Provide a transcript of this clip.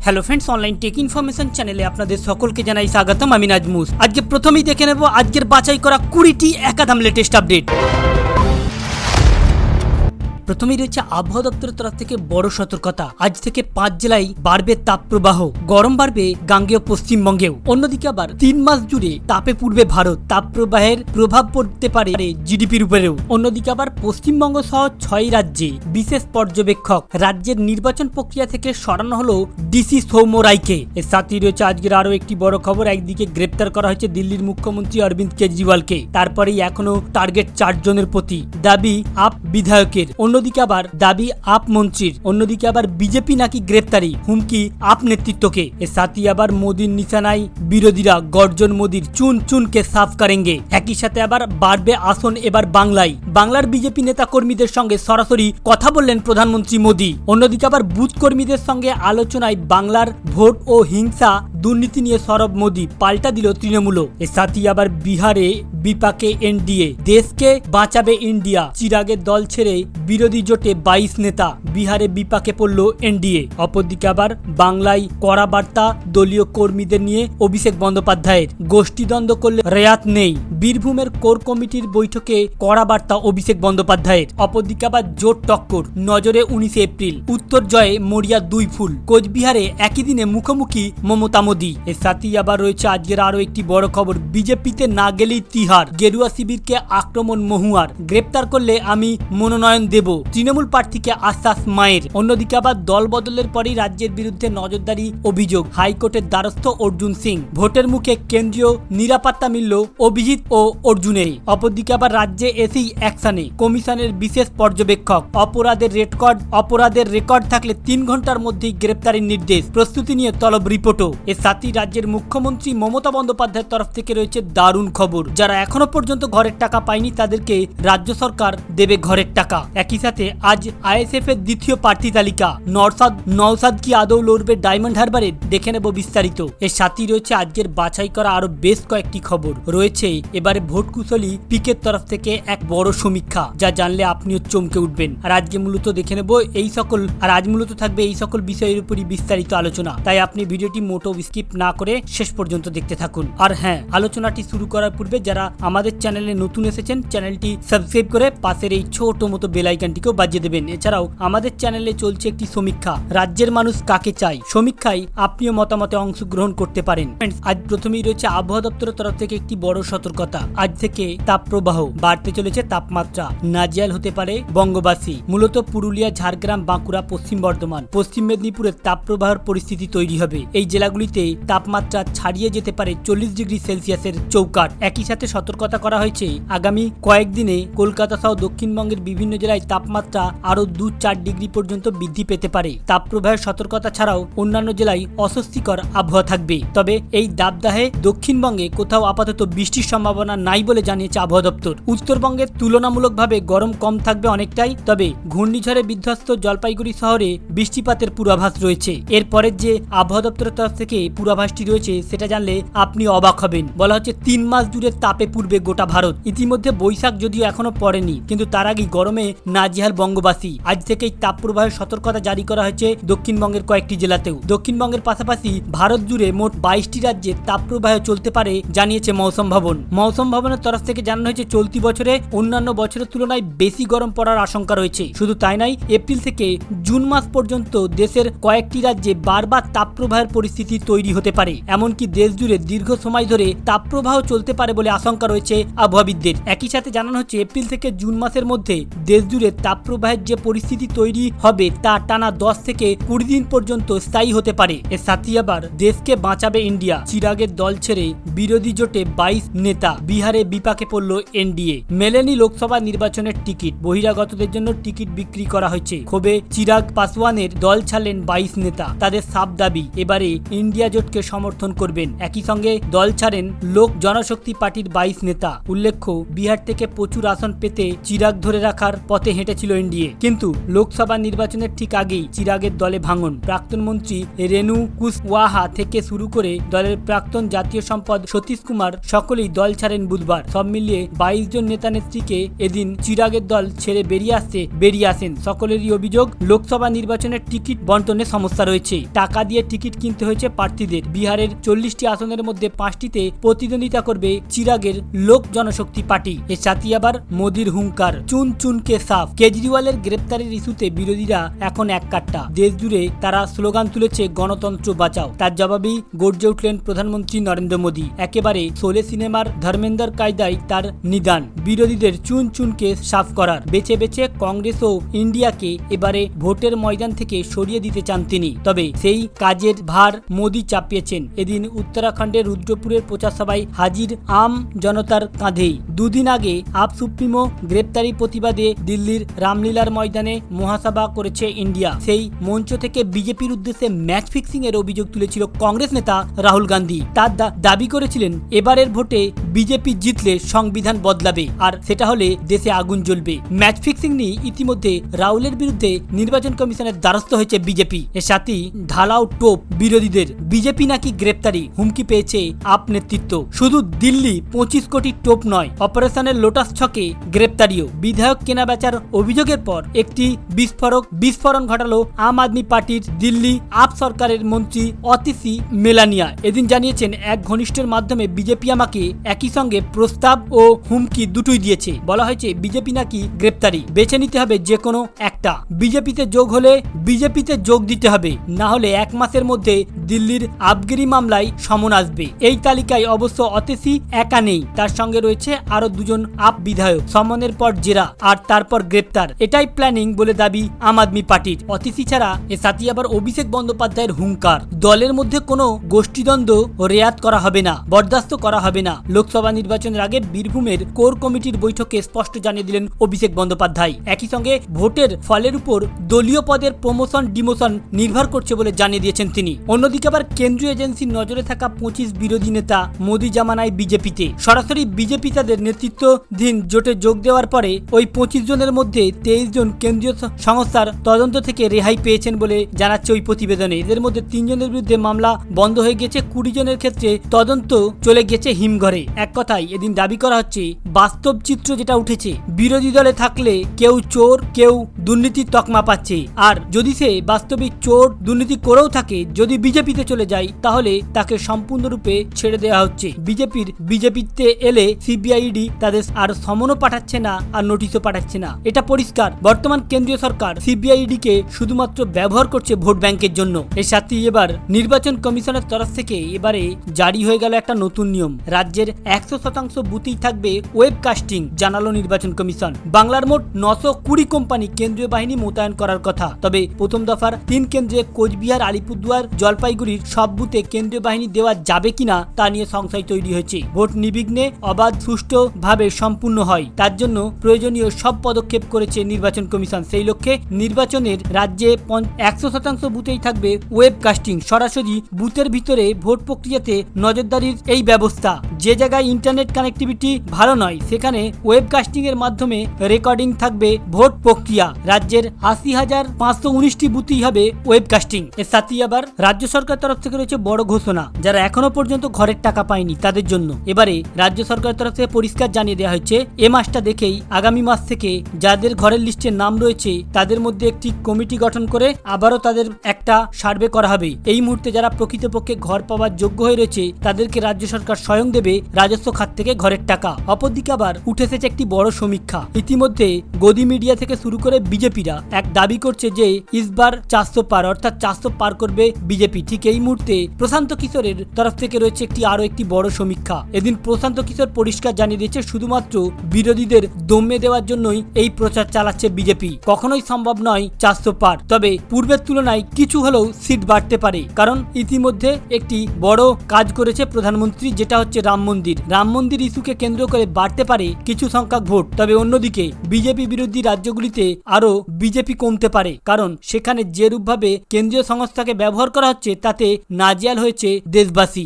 Hello friends, online take information চ্যানেলে আপনাদের সকলকে জানাই স্বাগতম। আমি নাজমুস। আজকে প্রথমেই দেখে নেব আজকের বাছাই করা 20টি একাধাম লেটেস্ট আপডেট। প্রথমেই রয়েছে আবহাওয়া দপ্তরের তরফ থেকে বড় সতর্কতা। আজ থেকে 5 জেলায় বাড়বে তাপপ্রবাহ, গরম বাড়বে গাঙ্গেয় পশ্চিমবঙ্গেও। অন্যদিকে আবার 3 মাস জুড়ে তাপে পুড়বে ভারত, তাপপ্রবাহের প্রভাব পড়তে পারে জিডিপির উপরেও। অন্যদিকে আবার পশ্চিমবঙ্গ সহ 6 রাজ্যে বিশেষ পর্যবেক্ষক, রাজ্যের নির্বাচন প্রক্রিয়া থেকে সরানো হলো ডিসি সৌম্য রায়কে। এর সাথেই রয়েছে আজকের আরো একটি বড় খবর। একদিকে গ্রেপ্তার করা হয়েছে দিল্লির মুখ্যমন্ত্রী অরবিন্দ কেজরিওয়ালকে, তারপরেই এখনো টার্গেট 4 জনের প্রতি, দাবি আপ বিধায়কের। অন্যদিকে আবার দাবি আপ মন্ত্রীর। অন্যদিকে আবার বিজেপি নাকি গ্রেপ্তারি, হুমকি আপ নেতৃত্বকে। এর সাথে আবার মোদির নিশানায় বিরোধীরা, গর্জন মোদির, চুন চুনকে সাফ করেঙ্গে। একই সাথে আবার বাড়বে আসন এবার বাংলায়। বাংলার বিজেপি নেতা কর্মীদের সঙ্গে সরাসরি কথা বললেন প্রধানমন্ত্রী মোদি। অন্যদিকে আবার বুথ কর্মীদের সঙ্গে আলোচনায় বাংলার ভোট ও হিংসা দুর্নীতি নিয়ে সরব মোদি, পাল্টা দিল তৃণমূল। এর সাথে আবার বিহারে বিপাকে এনডিএ, দেশকে বাঁচাবে ইন্ডিয়া, চিরাগের দল ছেড়ে বিরোধী জোটে 22 নেতা, বিহারে বিপাকে পড়ল এনডিএ। অপরদিকে আবার বাংলায় কড়া বার্তা দলীয় কর্মীদের নিয়ে অভিষেক বন্দ্যোপাধ্যায়ের, গোষ্ঠীদ্বন্দ্ব করলে রেয়াত নেই। বীরভূমের কোর কমিটির বৈঠকে কড়া বার্তা অভিষেক বন্দ্যোপাধ্যায়ের। অপরদিকে আবার জোট টক্কর, নজরে 19 এপ্রিল, উত্তর জয়ে মরিয়া 2 ফুল, কোচবিহারে একই দিনে মুখোমুখি মমতা মোদি। এর সাথেই আবার রয়েছে আজকের আরো একটি বড় খবর। বিজেপিতে না গেলেই তিহার, গেরুয়া শিবিরকে আক্রমণ মহুয়ার, গ্রেপ্তার করলে আমি মনোনয়ন দেব, তৃণমূল প্রার্থীকে আশ্বাস মায়ের। অন্যদিকে আবার দল বদলের পরই রাজ্যের বিরুদ্ধে নজরদারি অভিযোগ, হাইকোর্টের দ্বারস্থ অর্জুন সিং। ভোটের মুখে কেন্দ্রীয় নিরাপত্তা মিলল অভিজিৎ ও অর্জুনের। অপরদিকে আবার রাজ্যে এসেই অ্যাকশনে কমিশনের বিশেষ পর্যবেক্ষক, অপরাধের রেকর্ড থাকলে 3 ঘন্টার মধ্যেই গ্রেপ্তারের নির্দেশ, প্রস্তুতি নিয়ে তলব রিপোর্টও। এর সাথে রাজ্যের মুখ্যমন্ত্রী মমতা বন্দ্যোপাধ্যায়ের তরফ থেকে রয়েছে দারুণ খবর। যারা এখনো পর্যন্ত ঘরের টাকা পায়নি তাদেরকে রাজ্য সরকার দেবে ঘরের টাকা। একই সাথে আজ আইএসএফ এর দ্বিতীয় প্রার্থী তালিকা, নওসাদ কি আদৌ লড়বে ডায়মন্ড হারবারে, দেখে নেব বিস্তারিত। এর সাথেই রয়েছে আজকের বাছাই করা আরো বেশ কয়েকটি খবর। রয়েছে এবারে ভোট কুশলী পিকের তরফ থেকে এক বড় সমীক্ষা, যা জানলে আপনিও চমকে উঠবেন। আর আজকে মূলত দেখে নেব আজ মূলত থাকবে এই সকল বিষয়ের উপরই বিস্তারিত আলোচনা। তাই আপনি ভিডিওটি মোটো স্কিপ না করে শেষ পর্যন্ত দেখতে থাকুন। আর হ্যাঁ, আলোচনাটি শুরু করার পূর্বে যারা আমাদের চ্যানেলে নতুন এসেছেন, চ্যানেলটি সাবস্ক্রাইব করে পাশের এই ছোট মতো বেল আইকনটিকেও বাজিয়ে দেবেন। এছাড়াও আমাদের চ্যানেলে চলছে একটি সমীক্ষা, রাজ্যের মানুষ কাকে চায়। সমীক্ষায় আপনিও মতামতে অংশগ্রহণ করতে পারেন। আজ প্রথমেই রয়েছে আবহাওয়া দপ্তরের তরফ থেকে একটি বড় সতর্কতা। আজ থেকে তাপপ্রবাহ বাড়তে চলেছে, তাপমাত্রা নাজেহাল হতে পারে বঙ্গবাসী। মূলত পুরুলিয়া, ঝাড়গ্রাম, বাঁকুড়া, পশ্চিম বর্ধমান, পশ্চিম মেদিনীপুরের তাপপ্রবাহের পরিস্থিতি তৈরি হবে। এই জেলাগুলিতে তাপমাত্রা ছাড়িয়ে যেতে পারে 40 ডিগ্রি সেলসিয়াসের চৌকাঠ। একই সাথে সতর্কতা করা হয়েছে আগামী কয়েকদিনে কলকাতা সহ দক্ষিণবঙ্গের বিভিন্ন জেলায় তাপমাত্রা আরো 2-4 ডিগ্রি পর্যন্ত বৃদ্ধি পেতে পারে। তাপপ্রবাহের সতর্কতা ছাড়াও অন্যান্য জেলায় অস্বস্তিকর আবহাওয়া থাকবে। তবে এই দাবদাহে দক্ষিণবঙ্গে কোথাও আপাতত বৃষ্টির সম্ভাবনা নাই বলে জানিয়েছে আবহাওয়া দপ্তর। উত্তরবঙ্গের তুলনামূলকভাবে গরম কম থাকবে অনেকটাই, তবে ঘূর্ণিঝড়ে বিধ্বস্ত জলপাইগুড়ি শহরে বৃষ্টিপাতের পূর্বাভাস রয়েছে। এরপরের যে আবহাওয়া দপ্তরের তরফ থেকে পূর্বাভাসটি রয়েছে সেটা জানলে আপনি অবাক হবেন। বলা হচ্ছে 3 মাস জুড়ে তাপে পুড়বে গোটা ভারত। ইতিমধ্যে বৈশাখ যদিও এখনো পড়েনি, কিন্তু তার আগে গরমে নাজেহাল বঙ্গবাসী। আজ থেকেই তাপপ্রবাহের সতর্কতা জারি করা হয়েছে দক্ষিণবঙ্গের কয়েকটি জেলাতেও। দক্ষিণবঙ্গের পাশাপাশি ভারত জুড়ে মোট 22টি রাজ্যে তাপপ্রবাহ চলতে পারে জানিয়েছে মৌসুম ভবন। মৌসুম ভবনের তরফ থেকে জানানো হয়েছে চলতি বছরে অন্যান্য বছরের তুলনায় বেশি গরম পড়ার আশঙ্কা রয়েছে। শুধু তাই নয়, এপ্রিল থেকে জুন মাস পর্যন্ত দেশের কয়েকটি রাজ্যে বারবার তাপপ্রবাহের পরিস্থিতি তৈরি হতে পারে। এমনকি দেশ জুড়ে দীর্ঘ সময় ধরে তাপপ্রবাহ চলতে পারে বলে আশঙ্কা রয়েছে আবহাওয়াবিদদের। একই সাথে জানানো হচ্ছে এপ্রিল থেকে জুন মাসের মধ্যে দেশ জুড়ে তাপপ্রবাহের যে পরিস্থিতি তৈরি হবে তা টানা 10 থেকে 20 দিন পর্যন্ত স্থায়ী হতে পারে। এর সাথে আবার দেশকে বাঁচাবে ইন্ডিয়া, চিরাগের দল ছেড়ে বিরোধী জোটে 22 নেতা, বিহারে বিপাকে পড়ল এনডিএ। মেলেনি লোকসভা নির্বাচনের টিকিট, বহিরাগতদের জন্য টিকিট বিক্রি করা হয়েছে। ক্ষোভে চিরাগ পাসওয়ানের দল ছাড়লেন 22 নেতা। তাদের সাফ দাবি এবারে ইন্ডিয়া ইন্ডিয়া জোটকে সমর্থন করবেন। একই সঙ্গে দল ছাড়েন লোক জনশক্তি পার্টির 22 নেতা। উল্লেখ্য, বিহার থেকে প্রচুর আসন পেতে চিরাগ ধরে রাখার পথে হেঁটেছিল এনডিএ, কিন্তু লোকসভা নির্বাচনের ঠিক আগেই চিরাগের দলে ভাঙন। প্রাক্তন মন্ত্রী রেণু কুশওয়াহা থেকে শুরু করে দলের প্রাক্তন জাতীয় সম্পাদক সতীশ কুমার সকলেই দল ছাড়েন বুধবার। সব মিলিয়ে 22 জন নেতা নেত্রীকে এদিন চিরাগের দল ছেড়ে বেরিয়ে আসেন। সকলেরই অভিযোগ, লোকসভা নির্বাচনের টিকিট বন্টনে সমস্যা রয়েছে। টাকা দিয়ে টিকিট কিনতে হয়েছে প্রার্থীদের। বিহারের 40টি আসনের মধ্যে 5টিতে প্রতিদ্বন্দ্বিতা করবে চিরাগের লোক জনশক্তি পার্টি। এর সাথে আবার মোদির হুঙ্কার, চুন চুনকে সাফ। কেজরিওয়ালের গ্রেপ্তারের ইস্যুতে বিরোধীরা এখন এক কাট্টা। দেশ জুড়ে তারা স্লোগান তুলেছে গণতন্ত্র বাঁচাও। তার জবাবেই গর্জে উঠলেন প্রধানমন্ত্রী নরেন্দ্র মোদী। একেবারে শোলে সিনেমার ধর্মেন্দ্র কায়দায় তার নিদান, বিরোধীদের চুন চুনকে সাফ করার। বেছে বেছে কংগ্রেস ও ইন্ডিয়াকে এবারে ভোটের ময়দান থেকে সরিয়ে দিতে চান তিনি। তবে সেই কাজের ভার মোদী চাপিয়েছেন। এদিন উত্তরাখণ্ডের রুদ্রপুরের প্রচার সভায় হাজির আম জনতার কাঁধেই। দুদিন আগে আপ সুপ্রিমো গ্রেপ্তারি প্রতিবাদে দিল্লির রামলীলার ময়দানে মহাসভা করেছে ইন্ডিয়া। সেই মঞ্চ থেকে বিজেপির উদ্দেশ্যে ম্যাচ ফিক্সিং এর অভিযোগ তুলেছিল কংগ্রেস নেতা রাহুল গান্ধী। তার দাবি করেছিলেন, এবারের ভোটে বিজেপি জিতলে সংবিধান বদলাবে, আর সেটা হলে দেশে আগুন জ্বলবে। ম্যাচ ফিক্সিং নিয়ে ইতিমধ্যে রাহুলের বিরুদ্ধে নির্বাচন কমিশনের দ্বারস্থ হয়েছে বিজেপি। এর সাথেই ঢালাও টোপ বিরোধীদের। বিজেপি নাকি গ্রেপ্তারি হুমকি পেয়েছে আপ নেতৃত্ব। শুধু দিল্লি 25 কোটি টোপ নয়, অপারেশনের লোটাস ছকে গ্রেপ্তারিও। বিধায়ক কেনাবেচার অভিযোগের পর একটি বিস্ফোরণ ঘটালো আম আদমি পার্টির দিল্লি আপ সরকারের মন্ত্রী অতিশি মেলানিয়া। এদিন জানিয়েছেন, এক ঘনিষ্ঠের মাধ্যমে বিজেপি আমাকে একই সঙ্গে প্রস্তাব ও হুমকি দুটোই দিয়েছে। বলা হয়েছে বিজেপি নাকি গ্রেপ্তারি, বেছে নিতে হবে যে কোনো একটা। বিজেপিতে যোগ হলে বিজেপিতে যোগ দিতে হবে, না হলে 1 মাসের মধ্যে দিল্লির আবগিরি মামলায় সমন আসবে। এই তালিকায় অবশ্য অতিশি একা নেই, তার সঙ্গে রয়েছে আরো 2 জন আপ বিধায়ক। সমনের পর জেরা আর তারপর গ্রেপ্তার, এটাই প্ল্যানিং বলে দাবি আম আদমি পার্টির। অতিশি ছাড়া এর সাথে আবার অভিষেক বন্দ্যোপাধ্যায়ের হুঙ্কার, দলের মধ্যে কোনো গোষ্ঠীদ্বন্দ্ব রেয়াত করা হবে না, বরদাস্ত করা হবে না। লোকসভা নির্বাচনের আগে বীরভূমের কোর কমিটির বৈঠকে স্পষ্ট জানিয়ে দিলেন অভিষেক বন্দ্যোপাধ্যায়। একই সঙ্গে ভোটের ফলের উপর দলীয় পদের প্রমোশন ডিমোশন নির্ভর করছে বলে জানিয়ে দিয়েছেন তিনি। অন্যদিকে আবার কেন্দ্রীয় এজেন্সির নজরে থাকা 25 বিরোধী নেতা মোদি জামানায় বিজেপিতে। সরাসরি বিজেপি তাদের নেতৃত্বাধীন জোটে যোগ দেওয়ার পরে ওই 25 জনের মধ্যে 23 জন কেন্দ্রীয় সংস্থার তদন্ত থেকে রেহাই পেয়েছেন বলে জানাচ্ছে ওই প্রতিবেদনে। এদের মধ্যে 3 জনের বিরুদ্ধে মামলা বন্ধ হয়ে গেছে, 20 জনের ক্ষেত্রে তদন্ত চলে গেছে হিমঘরে। এক কথায় এদিন দাবি করা হচ্ছে, বাস্তব চিত্র যেটা উঠেছে, বিরোধী দলে থাকলে কেউ চোর, কেউ দুর্নীতির তকমা পাচ্ছে। আর যদি সে বাস্তবিক চোর দুর্নীতি করেও থাকে, যদি বিজেপিতে চলে যায়, তাহলে তাকে সম্পূর্ণরূপে ছেড়ে দেওয়া হচ্ছে। বিজেপিতে এলে সিবিআইডি তাদের আর সমনও পাঠাচ্ছে না, আর নোটিশও পাঠাচ্ছে না। এটা পরিষ্কার, বর্তমান কেন্দ্রীয় সরকার সিবিআইডি কে শুধুমাত্র ব্যবহার করছে ভোট ব্যাংকের জন্য। এর সাথে এবার নির্বাচন কমিশনের তরফ থেকে এবারে জারি হয়ে গেল একটা নতুন নিয়ম। রাজ্যের 100% বুথেই থাকবে ওয়েবকাস্টিং, জানালো নির্বাচন কমিশন। বাংলার মোট 920 কোম্পানি কেন্দ্রীয় বাহিনী মোতায়েন করার কথা। তবে প্রথম দফার 3 কেন্দ্রে কোচবিহার, আলিপুরদুয়ার, জলপাইগুড়ির সব বুথে কেন্দ্রীয় বাহিনী দেওয়া যাবে কিনা তা নিয়ে সংশয় তৈরি হয়েছে। ভোট নির্বিঘ্নে, অবাধ, সুষ্ঠুভাবে সম্পূর্ণ হয়, তার জন্য প্রয়োজনীয় সব পদক্ষেপ করেছে নির্বাচন কমিশন। সেই লক্ষ্যে নির্বাচনের রাজ্যে 100% বুথেই থাকবে ওয়েবকাস্টিং। সরাসরি বুথের ভিতরে ভোট প্রক্রিয়াতে নজরদারির এই ব্যবস্থা। যে জায়গায় ইন্টারনেট কানেক্টিভিটি ভালো নয়, সেখানে ওয়েবকাস্টিং এর মাধ্যমে রেকর্ডিং থাকবে ভোট প্রক্রিয়া। রাজ্যের 80,519টি বুথই হবে ওয়েবকাস্টিং। এর সাথে আবার রাজ্য সরকার তরফ থেকে রয়েছে বড় ঘোষণা, যারা এখনো পর্যন্ত ঘরের টাকা পায়নি তাদের জন্য। এবারে রাজ্য সরকারের তরফ থেকে পরিষ্কার জানিয়ে দেওয়া হয়েছে, এ মাসটা দেখেই আগামী মাস থেকে যাদের ঘরের লিস্টে নাম রয়েছে তাদের মধ্যে একটি কমিটি গঠন করে আবারও তাদের একটা সার্ভে করা হবে। এই মুহূর্তে যারা প্রকৃতপক্ষে ঘর পাওয়ার যোগ্য হয়ে রয়েছে তাদেরকে রাজ্য সরকার স্বয়ং দেবে রাজস্ব খাত থেকে ঘরের টাকা। অপরদিকে আবার উঠে এসেছে একটি বড় সমীক্ষা। ইতিমধ্যে গদি মিডিয়া থেকে শুরু করে বিজেপিরা এক দাবি করছে যে ইসবার 400 পার, অর্থাৎ 400 পার করবে বিজেপি। ঠিক এই মুহূর্তে প্রশান্ত কিশোরের তরফ থেকে রয়েছে আরো একটি বড় সমীক্ষা। এদিন প্রশান্ত কিশোর পরিষ্কার জানিয়ে দিয়েছে, শুধুমাত্র বিরোধীদের দমে দেওয়ার জন্যই এই প্রচার চালাচ্ছে বিজেপি। কখনোই সম্ভব নয় 400 পার, তবে পূর্বের তুলনায় কিছু হলেও সিট বাড়তে পারে। কারণ ইতিমধ্যে একটি বড় কাজ করেছে প্রধানমন্ত্রী, যেটা হচ্ছে রাম মন্দির ইস্যুকে কেন্দ্র করে বাড়তে পারে কিছু সংখ্যক ভোট। তবে অন্যদিকে বিজেপি বিরোধী রাজ্যগুলিতে আরো বিজেপি কমতে পারে, কারণ সেখানে যেরূপভাবে কেন্দ্রীয় সংস্থাকে ব্যবহার করা হচ্ছে তাতে নাজেহাল হয়েছে দেশবাসী।